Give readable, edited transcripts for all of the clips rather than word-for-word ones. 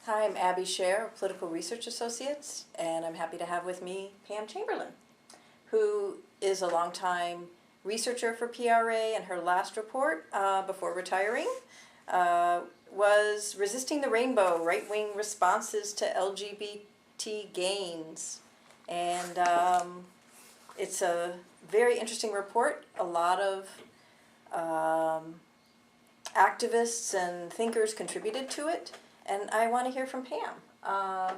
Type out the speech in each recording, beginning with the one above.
Hi, I'm Abby Scher of Political Research Associates, and I'm happy to have with me Pam Chamberlain, who is a longtime researcher for PRA, and her last report before retiring was Resisting the Rainbow, Right-Wing Responses to LGBT Gains. And it's a very interesting report. A lot of activists and thinkers contributed to it. And I want to hear from Pam.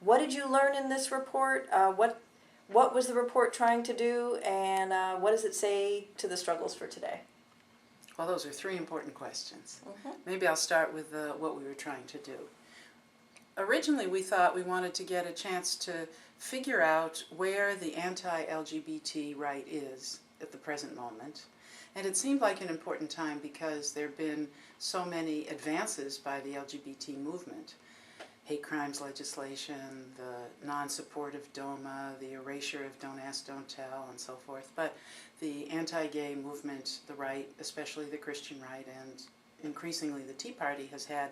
What did you learn in this report? What was the report trying to do, and what does it say to the struggles for today? Well, those are three important questions. Mm-hmm. Maybe I'll start with what we were trying to do. Originally, we thought we wanted to get a chance to figure out where the anti-LGBT right is at the present moment. And it seemed like an important time because there have been so many advances by the LGBT movement. Hate crimes legislation, the non-support of DOMA, the erasure of Don't Ask, Don't Tell, and so forth. But the anti-gay movement, the right, especially the Christian right, and increasingly the Tea Party, has had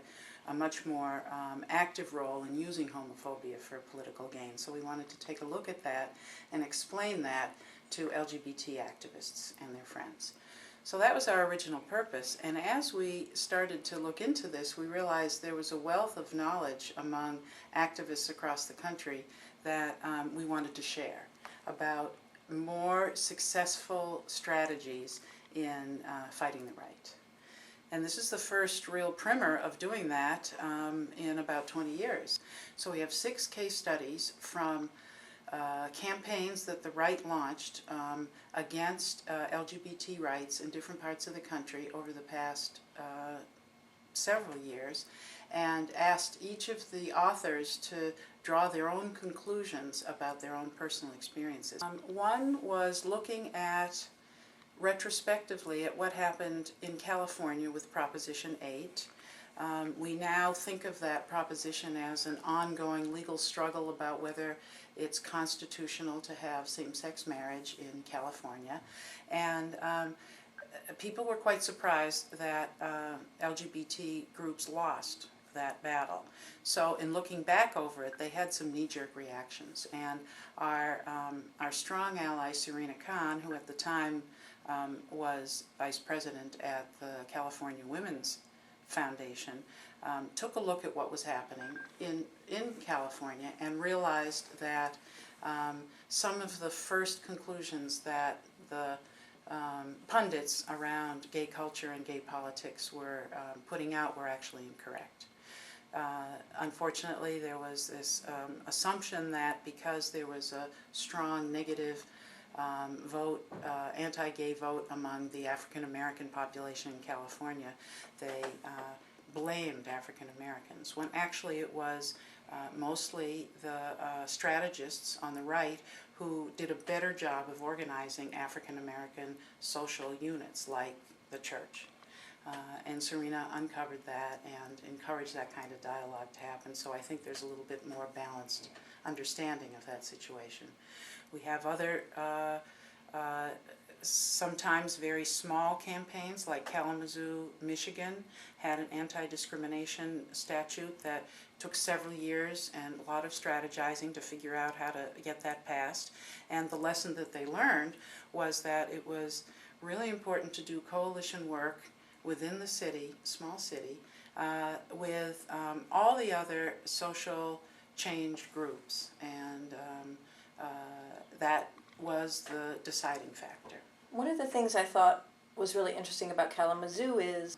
a much more active role in using homophobia for political gain. So we wanted to take a look at that and explain that to LGBT activists and their friends. So that was our original purpose, and as we started to look into this, we realized there was a wealth of knowledge among activists across the country that we wanted to share about more successful strategies in fighting the right. And this is the first real primer of doing that in about 20 years. So we have 6 case studies from campaigns that the right launched against LGBT rights in different parts of the country over the past several years, and asked each of the authors to draw their own conclusions about their own personal experiences. One was looking at retrospectively at what happened in California with Proposition 8. We now think of that proposition as an ongoing legal struggle about whether it's constitutional to have same-sex marriage in California. And people were quite surprised that LGBT groups lost that battle. So in looking back over it, they had some knee-jerk reactions. And our strong ally, Serena Khan, who at the time was vice president at the California Women's Foundation, took a look at what was happening in California and realized that some of the first conclusions that the pundits around gay culture and gay politics were putting out were actually incorrect. Unfortunately, there was this assumption that because there was a strong negative vote, anti-gay vote among the African American population in California, they blamed African Americans, when actually it was mostly the strategists on the right who did a better job of organizing African American social units like the church. And Serena uncovered that and encouraged that kind of dialogue to happen, so I think there's a little bit more balanced understanding of that situation. We have other sometimes very small campaigns, like Kalamazoo, Michigan, had an anti-discrimination statute that took several years and a lot of strategizing to figure out how to get that passed. And the lesson that they learned was that it was really important to do coalition work within the city, small city, with all the other social change groups, and that was the deciding factor. One of the things I thought was really interesting about Kalamazoo is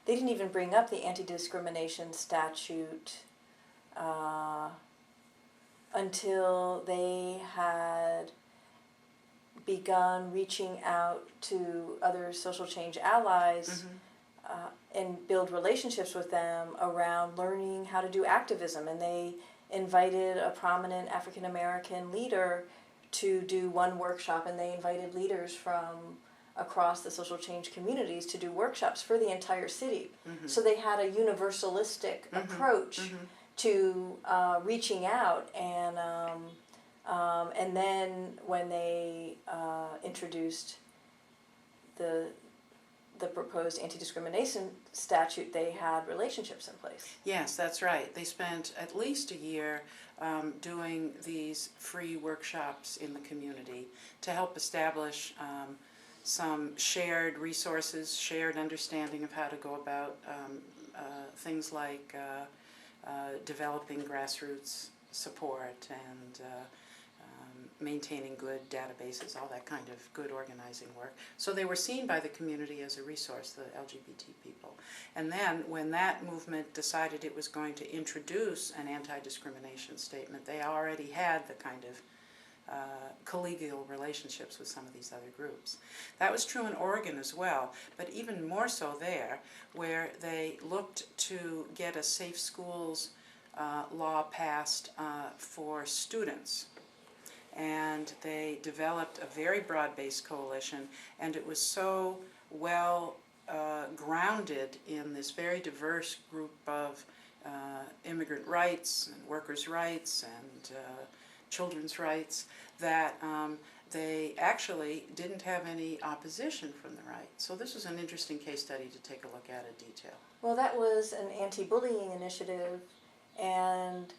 they didn't even bring up the anti-discrimination statute until they had begun reaching out to other social change allies and build relationships with them around learning how to do activism. And they invited a prominent African American leader to do one workshop, and they invited leaders from across the social change communities to do workshops for the entire city. So they had a universalistic approach to reaching out, and then when they introduced the the proposed anti-discrimination statute, they had relationships in place. Yes, that's right. They spent at least a year doing these free workshops in the community to help establish some shared resources, shared understanding of how to go about things like developing grassroots support and maintaining good databases, all that kind of good organizing work. So they were seen by the community as a resource, the LGBT people. And then when that movement decided it was going to introduce an anti-discrimination statement, they already had the kind of collegial relationships with some of these other groups. That was true in Oregon as well, but even more so there, where they looked to get a safe schools law passed for students. And they developed a very broad-based coalition, and it was so well grounded in this very diverse group of immigrant rights and workers' rights and children's rights that they actually didn't have any opposition from the right. So this was an interesting case study to take a look at in detail. Well, that was an anti-bullying initiative, and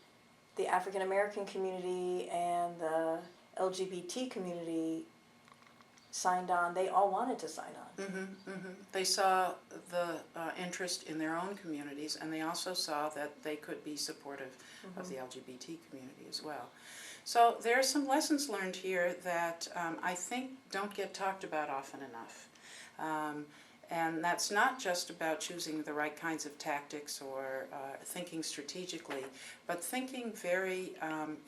the African American community and the LGBT community signed on. They all wanted to sign on. They saw the interest in their own communities, and they also saw that they could be supportive of the LGBT community as well. So there are some lessons learned here that I think don't get talked about often enough. And that's not just about choosing the right kinds of tactics or thinking strategically, but thinking very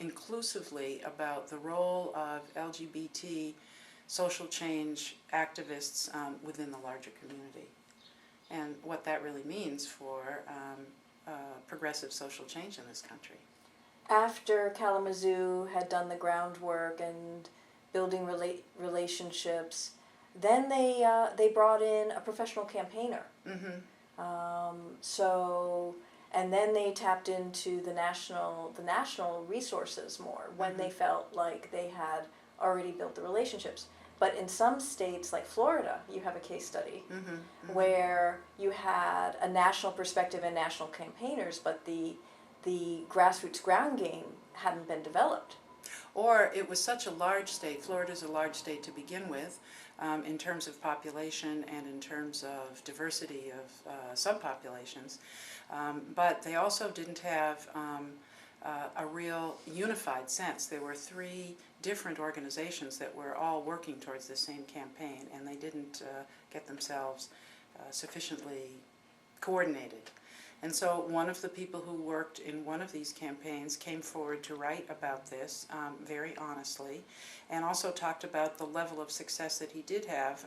inclusively about the role of LGBT social change activists within the larger community, and what that really means for progressive social change in this country. After Kalamazoo had done the groundwork and building relationships, then they brought in a professional campaigner. And then they tapped into the national resources more when they felt like they had already built the relationships. But in some states, like Florida, you have a case study where you had a national perspective and national campaigners, but the grassroots ground game hadn't been developed. Or it was such a large state. Florida's a large state to begin with, in terms of population and in terms of diversity of subpopulations. But they also didn't have a real unified sense. There were 3 different organizations that were all working towards the same campaign, and they didn't get themselves sufficiently coordinated. And so one of the people who worked in one of these campaigns came forward to write about this very honestly, and also talked about the level of success that he did have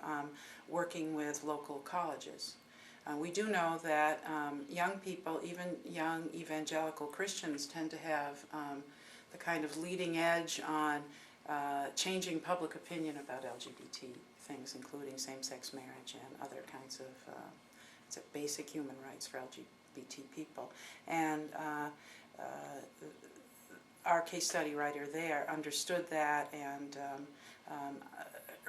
working with local colleges. We do know that young people, even young evangelical Christians, tend to have the kind of leading edge on changing public opinion about LGBT things, including same-sex marriage and other kinds of basic human rights for LGBT people. And our case study writer there understood that and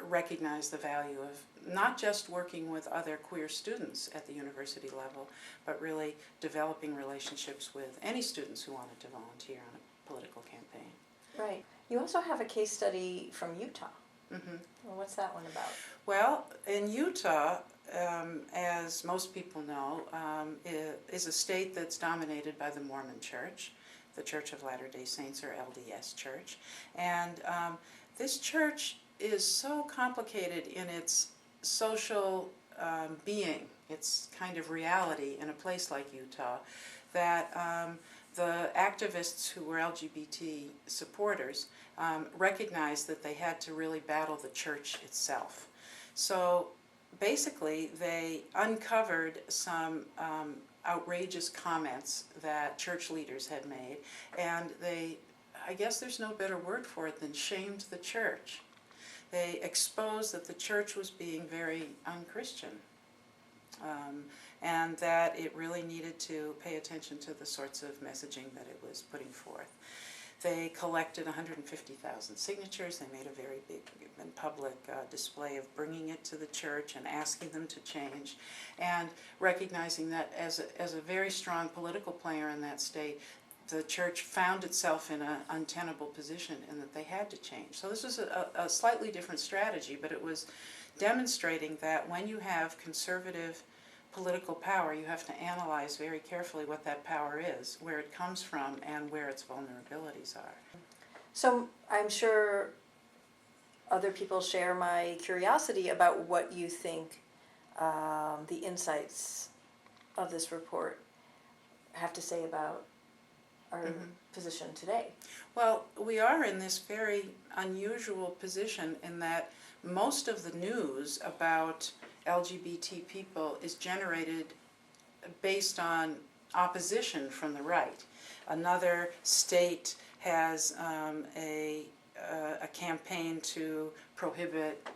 recognized the value of not just working with other queer students at the university level, but really developing relationships with any students who wanted to volunteer on a political campaign. Right. You also have a case study from Utah. Well, what's that one about? Well, in Utah, as most people know, is a state that's dominated by the Mormon Church, the Church of Latter-day Saints, or LDS Church. And this church is so complicated in its social being, its kind of reality in a place like Utah, that the activists who were LGBT supporters recognized that they had to really battle the church itself. So basically they uncovered some outrageous comments that church leaders had made, and they, I guess there's no better word for it than shamed the church. They exposed that the church was being very un-Christian, and that it really needed to pay attention to the sorts of messaging that it was putting forth. They collected 150,000 signatures. They made a very big and public display of bringing it to the church and asking them to change, and recognizing that as a very strong political player in that state, the church found itself in an untenable position and that they had to change. So this was a slightly different strategy, but it was demonstrating that when you have conservative political power, you have to analyze very carefully what that power is, where it comes from, and where its vulnerabilities are. So I'm sure other people share my curiosity about what you think the insights of this report have to say about our position today. Well, we are in this very unusual position in that most of the news about LGBT people is generated based on opposition from the right. Another state has a campaign to prohibit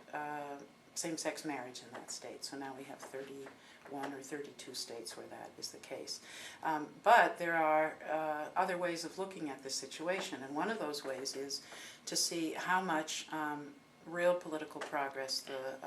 same-sex marriage in that state. So now we have 31 or 32 states where that is the case. But there are other ways of looking at this situation, and one of those ways is to see how much real political progress the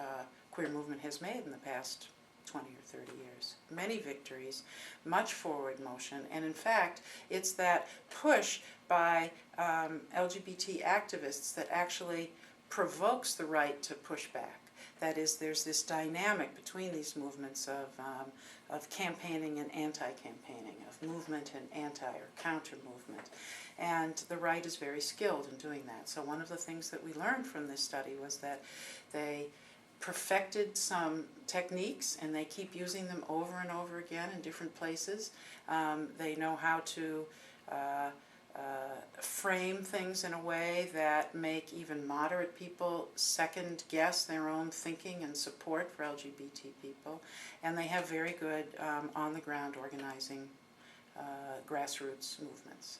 queer movement has made in the past 20 or 30 years. Many victories, much forward motion, and in fact, it's that push by LGBT activists that actually provokes the right to push back. That is, there's this dynamic between these movements of campaigning and anti-campaigning, of movement and anti or counter-movement. And the right is very skilled in doing that. So one of the things that we learned from this study was that they perfected some techniques, and they keep using them over and over again in different places. They know how to frame things in a way that make even moderate people second guess their own thinking and support for LGBT people, and they have very good on-the-ground organizing grassroots movements.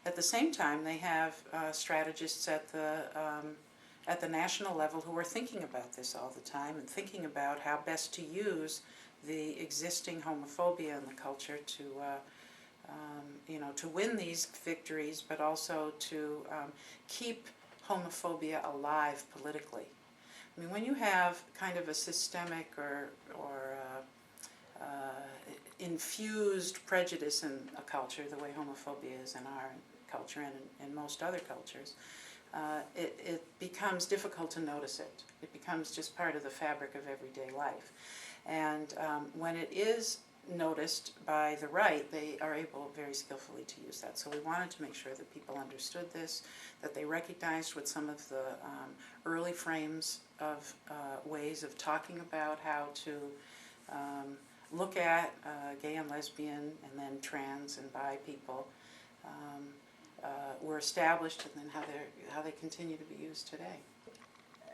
At the same time, they have strategists at the national level who are thinking about this all the time and thinking about how best to use the existing homophobia in the culture to to win these victories, but also to keep homophobia alive politically. I mean, when you have kind of a systemic or infused prejudice in a culture, the way homophobia is in our culture and in most other cultures, it becomes difficult to notice it. It becomes just part of the fabric of everyday life. And when it is noticed by the right, they are able very skillfully to use that. So we wanted to make sure that people understood this, that they recognized what some of the early frames of ways of talking about how to look at gay and lesbian and then trans and bi people were established, and then how they continue to be used today.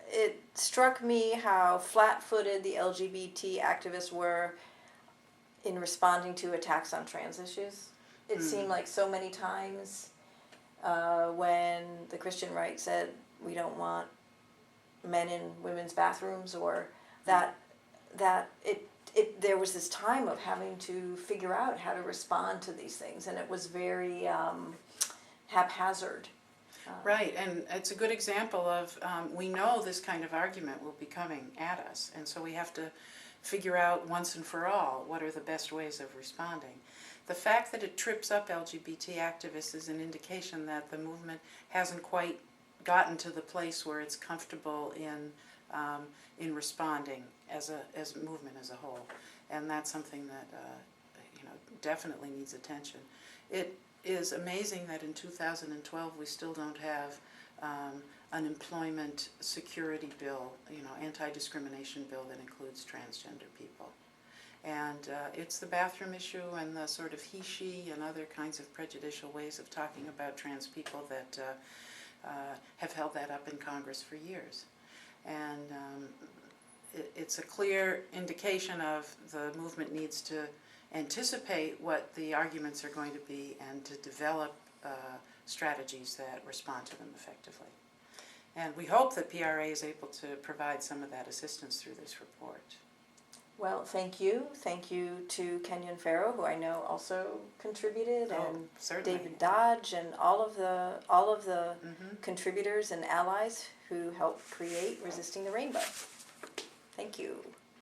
It struck me how flat-footed the LGBT activists were in responding to attacks on trans issues. It seemed like so many times when the Christian right said we don't want men in women's bathrooms, or that there was this time of having to figure out how to respond to these things, and it was very haphazard. Right, and it's a good example of we know this kind of argument will be coming at us, and so we have to figure out once and for all what are the best ways of responding. The fact that it trips up LGBT activists is an indication that the movement hasn't quite gotten to the place where it's comfortable in responding as a movement as a whole, and that's something that definitely needs attention. It is amazing that in 2012 we still don't have an employment security bill, anti-discrimination bill that includes transgender people. And it's the bathroom issue and the sort of he-she and other kinds of prejudicial ways of talking about trans people that have held that up in Congress for years. And it's a clear indication of the movement needs to anticipate what the arguments are going to be and to develop strategies that respond to them effectively. And we hope that PRA is able to provide some of that assistance through this report. Well, thank you. Thank you to Kenyon Farrow, who I know also contributed, and certainly. David Dodge, and all of the contributors and allies who helped create Resisting the Rainbow. Thank you.